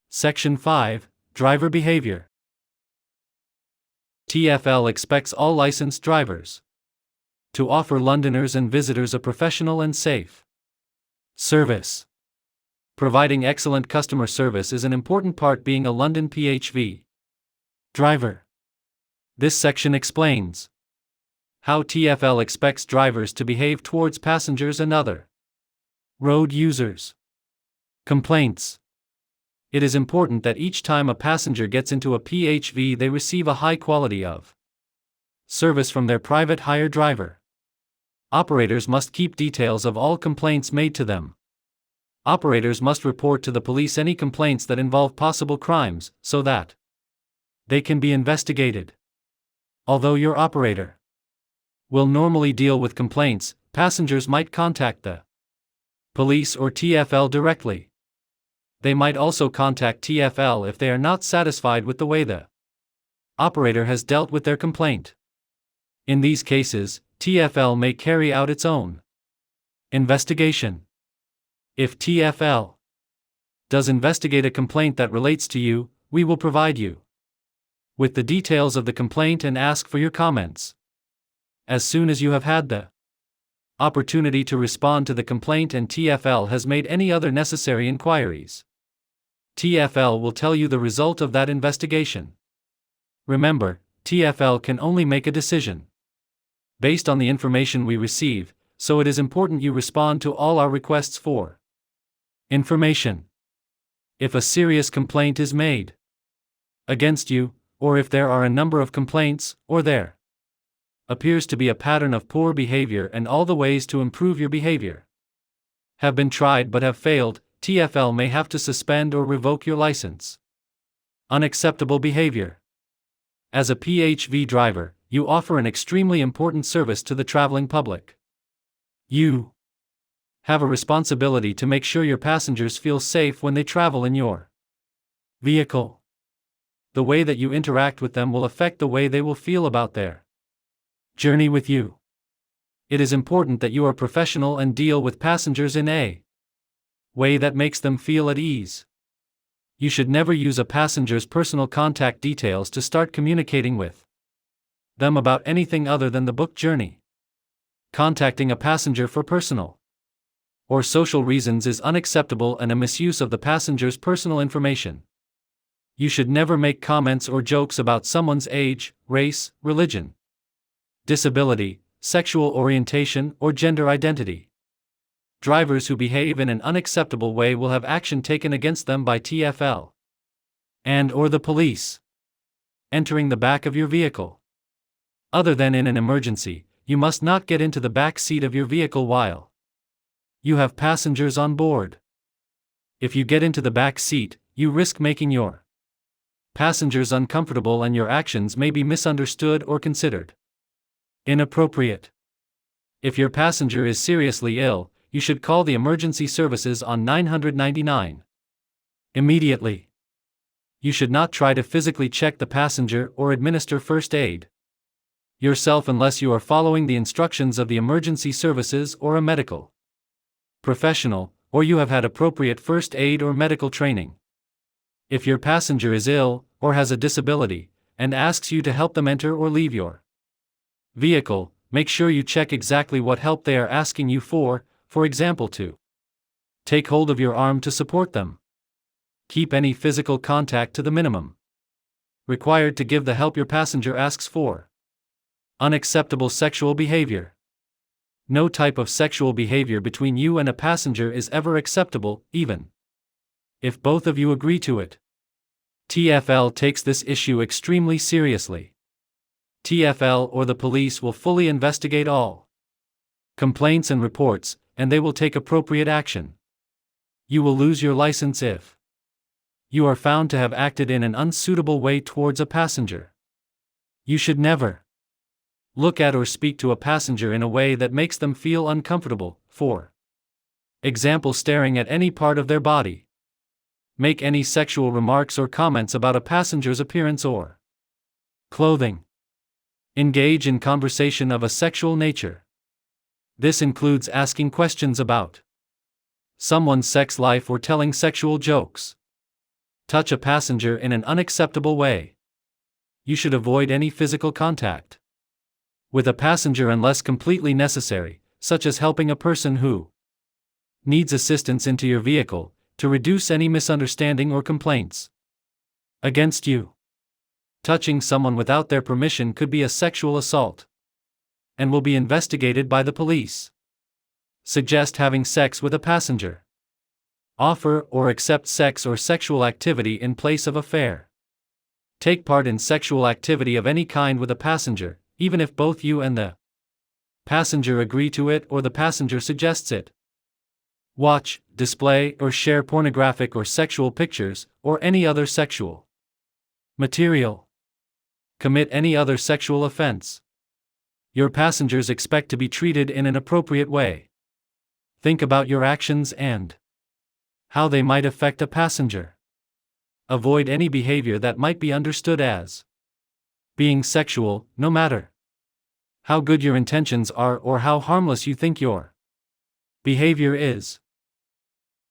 Section 5, Driver Behavior. TFL expects all licensed drivers to offer Londoners and visitors a professional and safe service. Providing excellent customer service is an important part being a London PHV driver. This section explains how TFL expects drivers to behave towards passengers and other road users. Complaints. It is important that each time a passenger gets into a PHV they receive a high quality of service from their private hire driver. Operators must keep details of all complaints made to them. Operators must report to the police any complaints that involve possible crimes, so that they can be investigated. Although your operator will normally deal with complaints, passengers might contact the police or TFL directly. They might also contact TFL if they are not satisfied with the way the operator has dealt with their complaint. In these cases, TFL may carry out its own investigation. If TFL does investigate a complaint that relates to you, we will provide you with the details of the complaint and ask for your comments as soon as you have had the opportunity to respond to the complaint and TFL has made any other necessary inquiries. TFL will tell you the result of that investigation. Remember, TFL can only make a decision based on the information we receive, so it is important you respond to all our requests for information. If a serious complaint is made against you, or if there are a number of complaints, or there appears to be a pattern of poor behavior and all the ways to improve your behavior have been tried but have failed, TFL may have to suspend or revoke your license. Unacceptable behavior. As a PHV driver, you offer an extremely important service to the traveling public. You have a responsibility to make sure your passengers feel safe when they travel in your vehicle. The way that you interact with them will affect the way they will feel about their journey with you. It is important that you are professional and deal with passengers in a way that makes them feel at ease. You should never use a passenger's personal contact details to start communicating with them about anything other than the booked journey. Contacting a passenger for personal or social reasons is unacceptable and a misuse of the passenger's personal information. You should never make comments or jokes about someone's age, race, religion, disability, sexual orientation, or gender identity. Drivers who behave in an unacceptable way will have action taken against them by TFL and/or the police. Entering the back of your vehicle. Other than in an emergency, you must not get into the back seat of your vehicle while you have passengers on board. If you get into the back seat, you risk making your passengers uncomfortable and your actions may be misunderstood or considered inappropriate. If your passenger is seriously ill, you should call the emergency services on 999 immediately. You should not try to physically check the passenger or administer first aid yourself unless you are following the instructions of the emergency services or a medical professional, or you have had appropriate first aid or medical training. If your passenger is ill, or has a disability, and asks you to help them enter or leave your vehicle, make sure you check exactly what help they are asking you for example to take hold of your arm to support them. Keep any physical contact to the minimum required to give the help your passenger asks for. Unacceptable sexual behavior. No type of sexual behavior between you and a passenger is ever acceptable, even if both of you agree to it. TFL takes this issue extremely seriously. TFL or the police will fully investigate all complaints and reports, and they will take appropriate action. You will lose your license if you are found to have acted in an unsuitable way towards a passenger. You should never look at or speak to a passenger in a way that makes them feel uncomfortable, for example staring at any part of their body. Make any sexual remarks or comments about a passenger's appearance or clothing. Engage in conversation of a sexual nature. This includes asking questions about someone's sex life or telling sexual jokes. Touch a passenger in an unacceptable way. You should avoid any physical contact with a passenger unless completely necessary, such as helping a person who needs assistance into your vehicle, to reduce any misunderstanding or complaints against you. Touching someone without their permission could be a sexual assault and will be investigated by the police. Suggest having sex with a passenger. Offer or accept sex or sexual activity in place of a fare. Take part in sexual activity of any kind with a passenger, even if both you and the passenger agree to it or the passenger suggests it. Watch, display, or share pornographic or sexual pictures, or any other sexual material. Commit any other sexual offense. Your passengers expect to be treated in an appropriate way. Think about your actions and how they might affect a passenger. Avoid any behavior that might be understood as being sexual, no matter how good your intentions are or how harmless you think your behavior is.